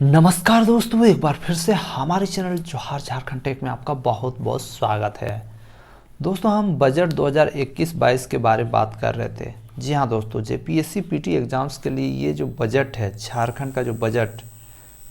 नमस्कार दोस्तों, एक बार फिर से हमारे चैनल जोहार झारखंड टेक में आपका बहुत बहुत स्वागत है। दोस्तों, हम बजट 2021-22 के बारे में बात कर रहे थे। जी हाँ दोस्तों, जेपीएससी पीटी एग्ज़ाम्स के लिए ये जो बजट है, झारखंड का जो बजट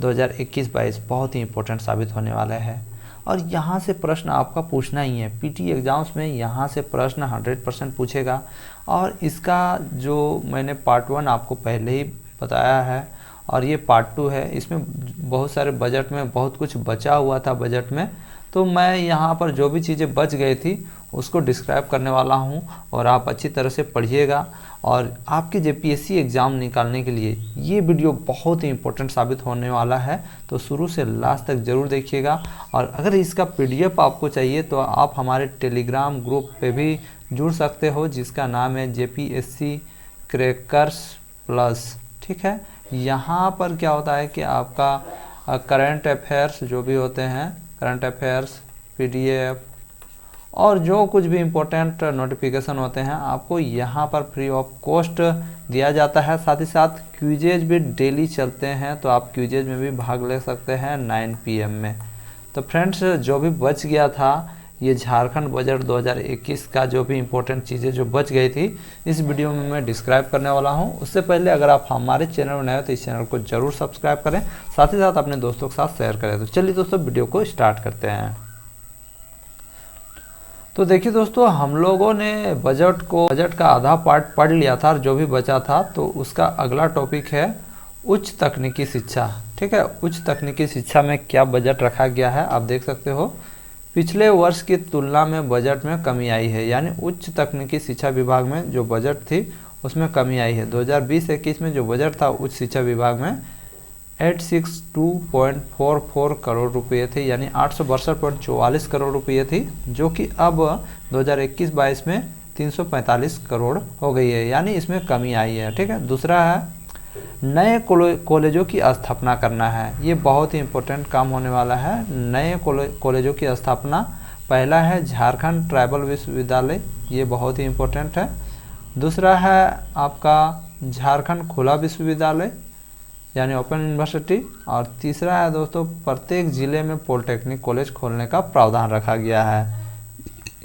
2021-22 बहुत ही इम्पोर्टेंट साबित होने वाला है। और यहाँ से प्रश्न आपका पूछना ही है। पीटी एग्ज़ाम्स में यहाँ से प्रश्न 100% पूछेगा। और इसका जो मैंने पार्ट 1 आपको पहले ही बताया है और ये पार्ट 2 है। इसमें बहुत सारे बजट में बहुत कुछ बचा हुआ था बजट में, तो मैं यहाँ पर जो भी चीज़ें बच गई थी उसको डिस्क्राइब करने वाला हूँ और आप अच्छी तरह से पढ़िएगा। और आपके जेपीएससी एग्ज़ाम निकालने के लिए ये वीडियो बहुत ही इम्पोर्टेंट साबित होने वाला है, तो शुरू से लास्ट तक ज़रूर देखिएगा। और अगर इसका पीडीएफ आपको चाहिए तो आप हमारे टेलीग्राम ग्रुप पे भी जुड़ सकते हो, जिसका नाम है जेपीएससी क्रैकर्स प्लस। ठीक है, यहाँ पर क्या होता है कि आपका करंट अफेयर्स जो भी होते हैं, करंट अफेयर्स, पीडीएफ और जो कुछ भी इम्पोर्टेंट नोटिफिकेशन होते हैं आपको यहाँ पर फ्री ऑफ कॉस्ट दिया जाता है। साथ ही साथ क्विजेज भी डेली चलते हैं, तो आप क्विजेज में भी भाग ले सकते हैं 9 PM में। तो फ्रेंड्स, जो भी बच गया था ये झारखंड बजट 2021 का जो भी इम्पोर्टेंट चीज़ें जो बच गई थी, इस वीडियो में मैं डिस्क्राइब करने वाला हूं। उससे पहले अगर आप हमारे चैनल में नए हो तो इस चैनल को जरूर सब्सक्राइब करें, साथ ही साथ अपने दोस्तों के साथ शेयर करें। तो चलिए दोस्तों, वीडियो को स्टार्ट करते हैं। तो देखिए दोस्तों, हम लोगों ने बजट का आधा पार्ट पढ़ लिया था और जो भी बचा था तो उसका अगला टॉपिक है उच्च तकनीकी शिक्षा। ठीक है, उच्च तकनीकी शिक्षा में क्या बजट रखा गया है आप देख सकते हो। पिछले वर्ष की तुलना में बजट में कमी आई है, यानी उच्च तकनीकी शिक्षा विभाग में जो बजट थी उसमें कमी आई है। 2020-21 में जो बजट था उच्च शिक्षा विभाग में 862.44 करोड़ रुपये थे, यानी 862.44 करोड़ रुपये थी, जो कि अब 2021-22 में 345 करोड़ हो गई है, यानी इसमें कमी आई है। ठीक है, दूसरा है नए कॉलेजों की स्थापना करना है। ये बहुत ही इम्पोर्टेंट काम होने वाला है, नए कॉलेजों की स्थापना। पहला है झारखंड ट्राइबल विश्वविद्यालय, ये बहुत ही इम्पोर्टेंट है। दूसरा है आपका झारखंड खुला विश्वविद्यालय यानी ओपन यूनिवर्सिटी। और तीसरा है दोस्तों, प्रत्येक ज़िले में पॉलिटेक्निक कॉलेज खोलने का प्रावधान रखा गया है।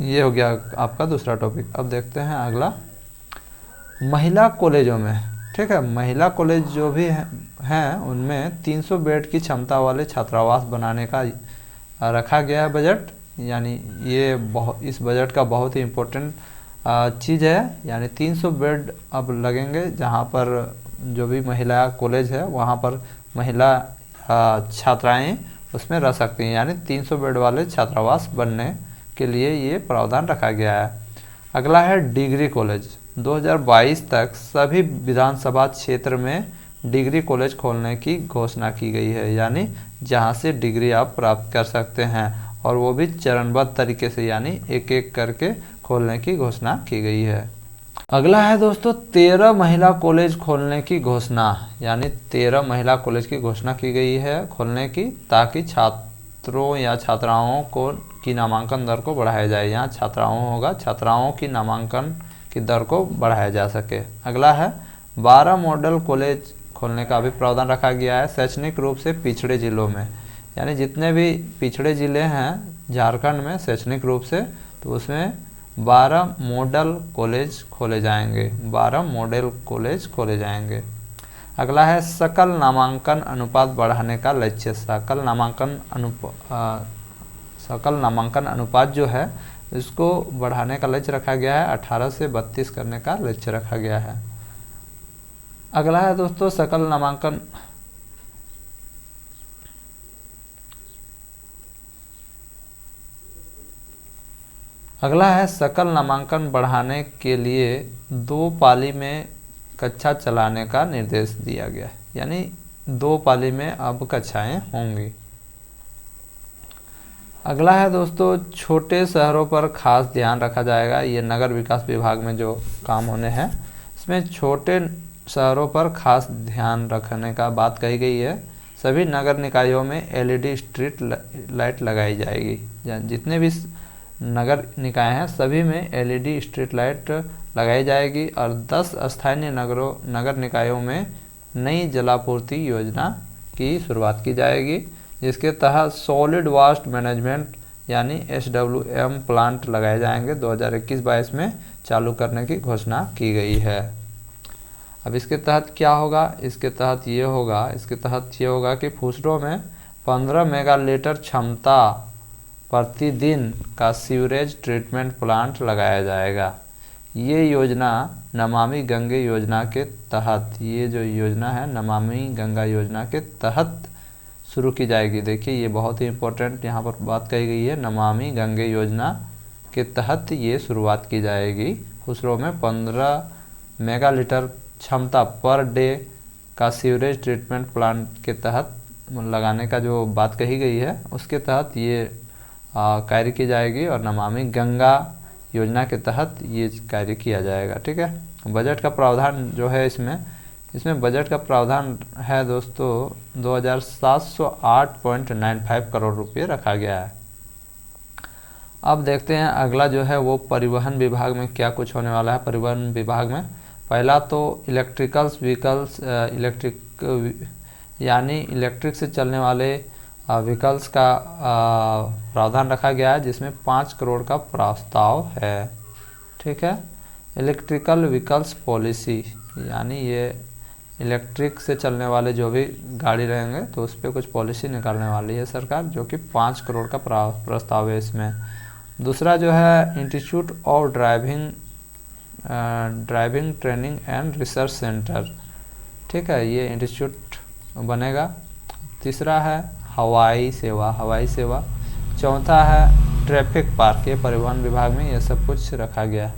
ये हो गया आपका दूसरा टॉपिक। अब देखते हैं अगला, महिला कॉलेजों में। ठीक है, महिला कॉलेज जो भी हैं उनमें 300 बेड की क्षमता वाले छात्रावास बनाने का रखा गया है बजट। यानी ये इस बजट का बहुत ही इम्पोर्टेंट चीज़ है, यानी 300 बेड अब लगेंगे, जहां पर जो भी महिला कॉलेज है वहां पर महिला छात्राएं उसमें रह सकती हैं, यानी 300 बेड वाले छात्रावास बनने के लिए ये प्रावधान रखा गया है। अगला है डिग्री कॉलेज। 2022 तक सभी विधानसभा क्षेत्र में डिग्री कॉलेज खोलने की घोषणा की गई है, यानी जहां से डिग्री आप प्राप्त कर सकते हैं, और वो भी चरणबद्ध तरीके से, यानी एक एक करके खोलने की घोषणा की गई है। अगला है दोस्तों 13 महिला कॉलेज खोलने की घोषणा, यानी 13 महिला कॉलेज की घोषणा की गई है खोलने की, ताकि छात्रों या छात्राओं की नामांकन दर को बढ़ाया जाए। यहाँ छात्राओं होगा, छात्राओं की नामांकन की दर को बढ़ाया जा सके। अगला है 12 मॉडल कॉलेज खोलने का भी प्रावधान रखा गया है शैक्षणिक रूप से पिछड़े जिलों में, यानी जितने भी पिछड़े ज़िले हैं झारखंड में शैक्षणिक रूप से, तो उसमें 12 मॉडल कॉलेज खोले जाएंगे, 12 मॉडल कॉलेज खोले जाएंगे। अगला है सकल नामांकन अनुपात बढ़ाने का लक्ष्य। सकल नामांकन अनुपात जो है इसको बढ़ाने का लक्ष्य रखा गया है, 18 से 32 करने का लक्ष्य रखा गया है। अगला है दोस्तों सकल नामांकन बढ़ाने के लिए 2 पाली में कक्षा चलाने का निर्देश दिया गया है, यानी 2 पाली में अब कक्षाएं होंगी। अगला है दोस्तों छोटे शहरों पर खास ध्यान रखा जाएगा। ये नगर विकास विभाग में जो काम होने हैं, इसमें छोटे शहरों पर खास ध्यान रखने का बात कही गई है। सभी नगर निकायों में LED स्ट्रीट लाइट लगाई जाएगी। जितने भी नगर निकाय हैं सभी में LED स्ट्रीट लाइट लगाई जाएगी और 10 स्थानीय नगर निकायों में नई जलापूर्ति योजना की शुरुआत की जाएगी, जिसके तहत सॉलिड वेस्ट मैनेजमेंट यानी SWM प्लांट लगाए जाएंगे 2021-22 में चालू करने की घोषणा की गई है। अब इसके तहत क्या होगा, इसके तहत ये होगा कि फुसरो में 15 मेगालीटर क्षमता प्रतिदिन का सीवरेज ट्रीटमेंट प्लांट लगाया जाएगा। ये योजना नमामि गंगे योजना के तहत, ये जो योजना है नमामि गंगा योजना के तहत शुरू की जाएगी। देखिए ये बहुत ही इम्पोर्टेंट यहाँ पर बात कही गई है, नमामि गंगे योजना के तहत ये शुरुआत की जाएगी। फुसरो में 15 मेगालीटर क्षमता पर डे का सीवरेज ट्रीटमेंट प्लांट के तहत लगाने का जो बात कही गई है उसके तहत ये कार्य की जाएगी और नमामि गंगा योजना के तहत ये कार्य किया जाएगा। ठीक है, बजट का प्रावधान जो है इसमें बजट का प्रावधान है दोस्तों 2708.95 करोड़ रुपये रखा गया है। अब देखते हैं अगला जो है वो परिवहन विभाग में क्या कुछ होने वाला है। परिवहन विभाग में पहला तो इलेक्ट्रिकल्स व्हीकल्स, यानी इलेक्ट्रिक से चलने वाले व्हीकल्स का प्रावधान रखा गया है, जिसमें 5 करोड़ का प्रस्ताव है। ठीक है, इलेक्ट्रिकल व्हीकल्स पॉलिसी, यानी ये इलेक्ट्रिक से चलने वाले जो भी गाड़ी रहेंगे तो उस पर कुछ पॉलिसी निकालने वाली है सरकार, जो कि 5 करोड़ का प्रस्ताव है इसमें। दूसरा जो है institute of driving training and research centre. ठीक है, ये इंस्टीट्यूट बनेगा। तीसरा है हवाई सेवा। चौथा है ट्रैफिक पार्क, ये परिवहन विभाग में ये सब कुछ रखा गया है।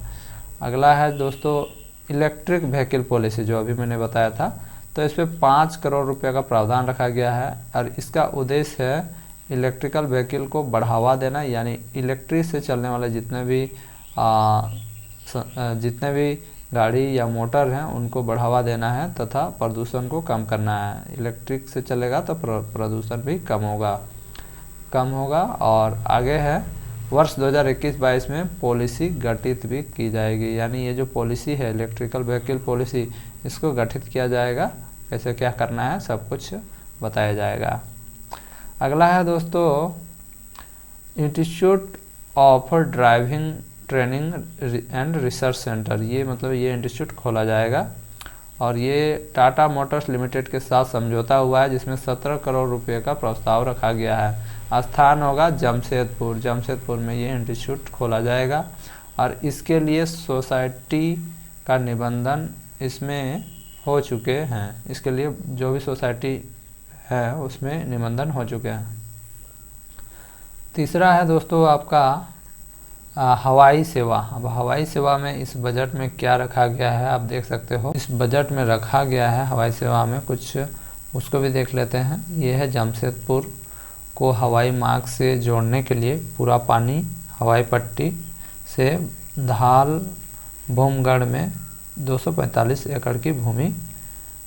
अगला है दोस्तों इलेक्ट्रिक व्हीकल पॉलिसी, जो अभी मैंने बताया था, तो इस पर 5 करोड़ रुपए का प्रावधान रखा गया है और इसका उद्देश्य है इलेक्ट्रिकल व्हीकल को बढ़ावा देना, यानी इलेक्ट्रिक से चलने वाले जितने भी गाड़ी या मोटर हैं उनको बढ़ावा देना है तथा प्रदूषण को कम करना है। इलेक्ट्रिक से चलेगा तो प्रदूषण भी कम होगा। और आगे है वर्ष 2021-22 में पॉलिसी गठित भी की जाएगी, यानी ये जो पॉलिसी है इलेक्ट्रिकल व्हीकल पॉलिसी, इसको गठित किया जाएगा, कैसे क्या करना है सब कुछ बताया जाएगा। अगला है दोस्तों institute of driving training and research centre, ये मतलब ये इंस्टीट्यूट खोला जाएगा और ये टाटा मोटर्स लिमिटेड के साथ समझौता हुआ है, जिसमें 17 करोड़ रुपए का प्रस्ताव रखा गया है। स्थान होगा जमशेदपुर में ये इंस्टीट्यूट खोला जाएगा और इसके लिए सोसाइटी का निबंधन इसमें हो चुके हैं। इसके लिए जो भी सोसाइटी है उसमें निबंधन हो चुके हैं। तीसरा है दोस्तों आपका हवाई सेवा। अब हवाई सेवा में इस बजट में क्या रखा गया है आप देख सकते हो। इस बजट में रखा गया है हवाई सेवा में कुछ, उसको भी देख लेते हैं। ये है जमशेदपुर को हवाई मार्ग से जोड़ने के लिए पूरा पानी हवाई पट्टी से धाल भूमगढ़ में 245 एकड़ की भूमि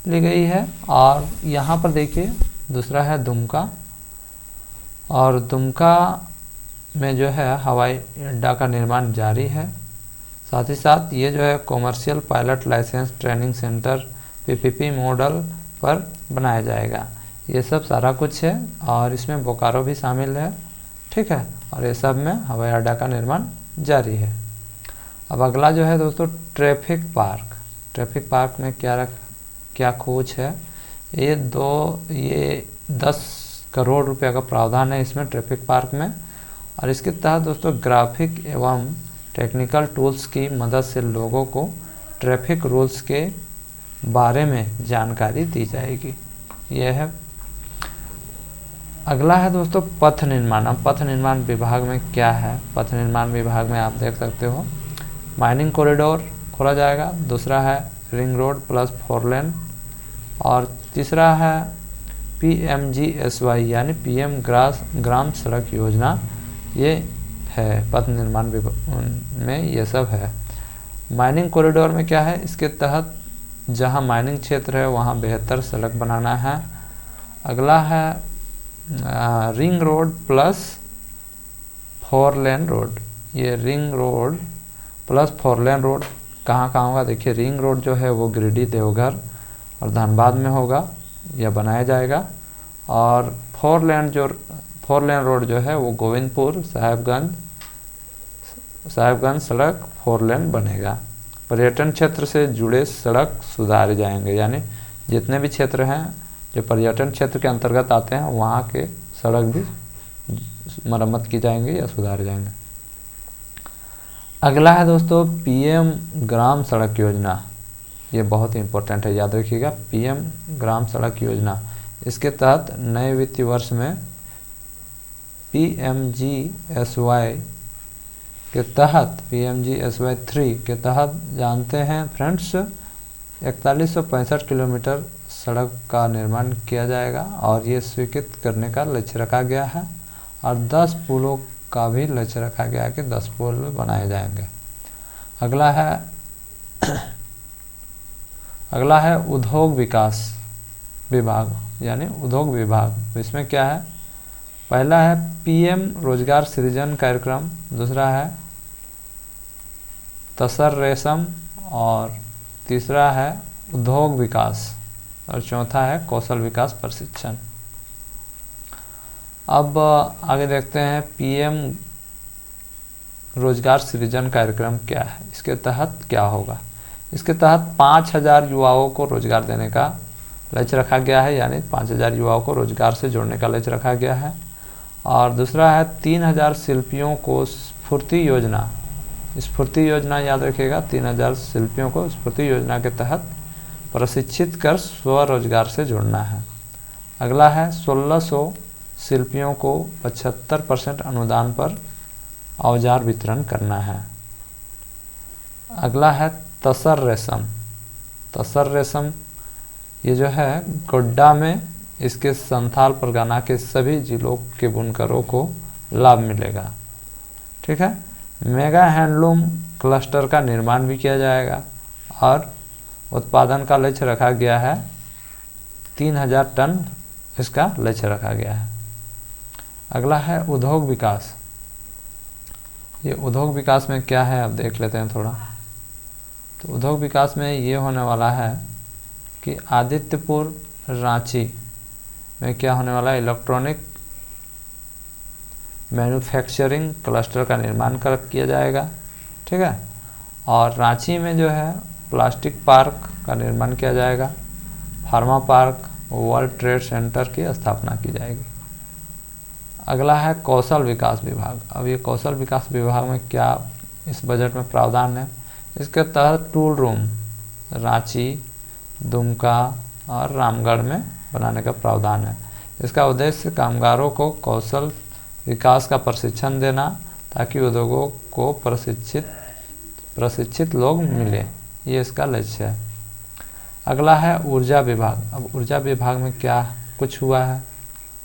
ली गई है। और यहाँ पर देखिए दूसरा है दुमका, और दुमका में जो है हवाई अड्डा का निर्माण जारी है। साथ ही साथ ये जो है commercial pilot licence training centre PPP model पर बनाया जाएगा। ये सब सारा कुछ है और इसमें बोकारो भी शामिल है। ठीक है, और ये सब में हवाई अड्डा का निर्माण जारी है। अब अगला जो है दोस्तों ट्रैफिक पार्क में क्या खोज है। ये 10 करोड़ रुपए का प्रावधान है इसमें ट्रैफिक पार्क में, और इसके तहत दोस्तों ग्राफिक एवं टेक्निकल टूल्स की मदद से लोगों को ट्रैफिक रूल्स के बारे में जानकारी दी जाएगी। यह है। अगला है दोस्तों पथ निर्माण। अब पथ निर्माण विभाग में क्या है, पथ निर्माण विभाग में आप देख सकते हो माइनिंग कॉरिडोर खोला जाएगा। दूसरा है रिंग रोड प्लस 4 लेन, और तीसरा है PMGSY यानी PM ग्राम सड़क योजना, ये है पथ निर्माण विभाग में ये सब है। माइनिंग कॉरिडोर में क्या है, इसके तहत जहां माइनिंग क्षेत्र है वहां बेहतर सड़क बनाना है। अगला है ring road plus 4 lane road. ये ring road plus 4 lane road कहाँ होगा, देखिए रिंग रोड जो है वो गिरिडीह देवघर और धनबाद में होगा या बनाया जाएगा, और 4 लेन रोड जो है वो गोविंदपुर साहेबगंज सड़क 4 लेन बनेगा। पर्यटन क्षेत्र से जुड़े सड़क सुधारे जाएंगे, यानी जितने भी क्षेत्र हैं जो पर्यटन क्षेत्र के अंतर्गत आते हैं वहाँ के सड़क भी मरम्मत की जाएंगी या सुधारे जाएंगे। अगला है दोस्तों पीएम ग्राम सड़क योजना। ये बहुत ही इम्पोर्टेंट है, याद रखिएगा, पीएम ग्राम सड़क योजना। इसके तहत नए वित्तीय वर्ष में PMGSY के तहत PMGSY 3 के तहत जानते हैं फ्रेंड्स 4165 किलोमीटर सड़क का निर्माण किया जाएगा और ये स्वीकृत करने का लक्ष्य रखा गया है और 10 पुलों का भी लक्ष्य रखा गया है कि 10 पुल बनाए जाएंगे। अगला है उद्योग विकास विभाग, यानी उद्योग विभाग। इसमें क्या है, पहला है PM रोजगार सृजन कार्यक्रम, दूसरा है तसर रेशम और तीसरा है उद्योग विकास और चौथा है कौशल विकास प्रशिक्षण। अब आगे देखते हैं PM रोजगार सृजन कार्यक्रम क्या है, इसके तहत क्या होगा। इसके तहत 5000 युवाओं को रोजगार देने का लक्ष्य रखा गया है, यानी 5000 युवाओं को रोजगार से जोड़ने का लक्ष्य रखा गया है। और दूसरा है 3000 शिल्पियों को स्फूर्ति योजना, स्फूर्ति योजना याद रखिएगा, 3000 शिल्पियों को स्फूर्ति योजना के तहत प्रशिक्षित कर स्वरोजगार से जोड़ना है। अगला है 1600 शिल्पियों को 75% अनुदान पर औजार वितरण करना है। अगला है तसर रेशम। तसर रेशम ये जो है गोड्डा में इसके संथाल परगना के सभी जिलों के बुनकरों को लाभ मिलेगा। ठीक है, मेगा हैंडलूम क्लस्टर का निर्माण भी किया जाएगा और उत्पादन का लक्ष्य रखा गया है 3000 टन, इसका लक्ष्य रखा गया है। अगला है उद्योग विकास। ये उद्योग विकास में क्या है अब देख लेते हैं थोड़ा। तो उद्योग विकास में ये होने वाला है कि आदित्यपुर रांची में क्या होने वाला है, इलेक्ट्रॉनिक मैन्युफैक्चरिंग क्लस्टर का निर्माण किया जाएगा। ठीक है, और रांची में जो है प्लास्टिक पार्क का निर्माण किया जाएगा, pharma park, world trade centre की स्थापना की जाएगी। अगला है कौशल विकास विभाग। अब ये कौशल विकास विभाग में क्या इस बजट में प्रावधान है, इसके तहत टूल रूम रांची, दुमका और रामगढ़ में बनाने का प्रावधान है। इसका उद्देश्य कामगारों को कौशल विकास का प्रशिक्षण देना ताकि उद्योगों को प्रशिक्षित लोग मिले, ये इसका लक्ष्य है। अगला है ऊर्जा विभाग। अब ऊर्जा विभाग में क्या कुछ हुआ है,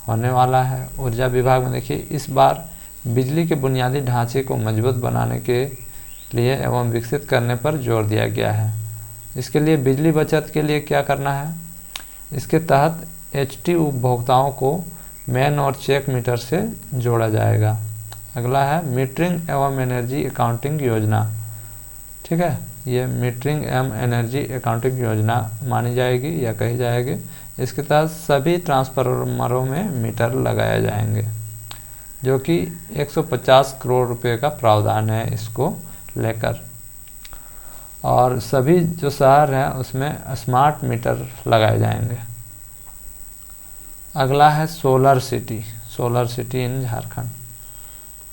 होने वाला है। ऊर्जा विभाग में देखिए इस बार बिजली के बुनियादी ढांचे को मजबूत बनाने के लिए एवं विकसित करने पर जोर दिया गया है। इसके लिए बिजली बचत के लिए क्या करना है, इसके तहत HT उपभोक्ताओं को मेन और चेक मीटर से जोड़ा जाएगा। अगला है मीटरिंग एवं एनर्जी अकाउंटिंग योजना। ठीक है, ये मीटरिंग एवं एनर्जी अकाउंटिंग योजना मानी जाएगी या कही जाएगी। इसके तहत सभी ट्रांसफार्मरों में मीटर लगाए जाएंगे, जो कि 150 करोड़ रुपए का प्रावधान है इसको लेकर, और सभी जो शहर हैं उसमें स्मार्ट मीटर लगाए जाएंगे। अगला है solar city in Jharkhand.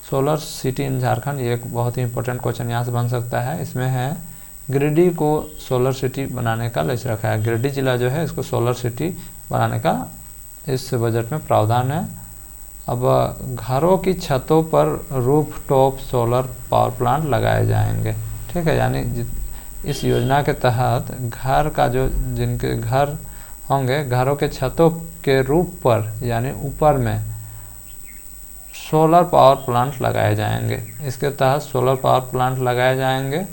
Solar city in Jharkhand ये एक बहुत ही इंपॉर्टेंट क्वेश्चन यहाँ से बन सकता है। इसमें है गिरिडीह को सोलर सिटी बनाने का लक्ष्य रखा है। गिरिडीह जिला जो है इसको सोलर सिटी बनाने का इस बजट में प्रावधान है। अब घरों की छतों पर roof top solar power plant लगाए जाएंगे। ठीक है, यानी इस योजना के तहत घर का जो जिनके घर होंगे, घरों के छतों के रूफ पर यानी ऊपर में सोलर पावर प्लांट लगाए जाएंगे। इसके तहत सोलर पावर प्लांट लगाए जाएंगे,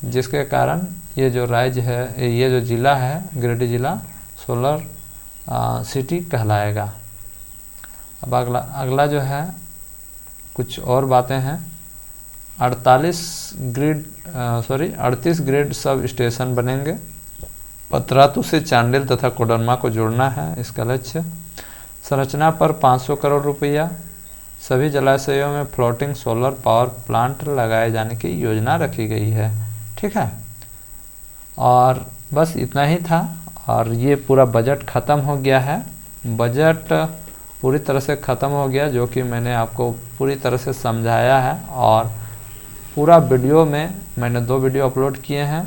जिसके कारण ये जो राज्य है, ये जो ज़िला है गिरिडीह जिला सोलर सिटी कहलाएगा। अब अगला जो है कुछ और बातें हैं। 38 ग्रिड सब स्टेशन बनेंगे। पतरातू से चांडिल तथा कोडरमा को जोड़ना है इसका लक्ष्य। संरचना पर 500 करोड़ रुपया। सभी जलाशयों में फ्लोटिंग सोलर पावर प्लांट लगाए जाने की योजना रखी गई है। ठीक है, और बस इतना ही था और ये पूरा बजट ख़त्म हो गया है। बजट पूरी तरह से ख़त्म हो गया, जो कि मैंने आपको पूरी तरह से समझाया है। और पूरा वीडियो में मैंने 2 वीडियो अपलोड किए हैं,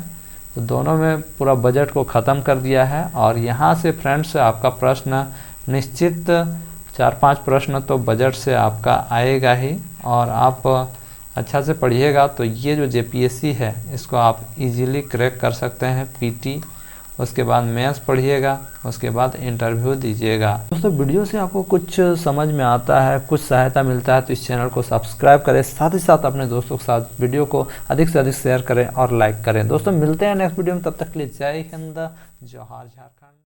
तो दोनों में पूरा बजट को ख़त्म कर दिया है। और यहाँ से फ्रेंड्स आपका प्रश्न निश्चित 4-5 प्रश्न तो बजट से आपका आएगा ही, और आप अच्छा से पढ़िएगा तो ये जो जेपीएससी है इसको आप इजीली क्रैक कर सकते हैं। पीटी, उसके बाद मेंस पढ़िएगा, उसके बाद इंटरव्यू दीजिएगा। दोस्तों वीडियो से आपको कुछ समझ में आता है, कुछ सहायता मिलता है तो इस चैनल को सब्सक्राइब करें, साथ ही साथ अपने दोस्तों के साथ वीडियो को अधिक से अधिक शेयर करें और लाइक करें। दोस्तों मिलते हैं नेक्स्ट वीडियो में, तब तक के लिए जय हिंद, जोहार झारखंड।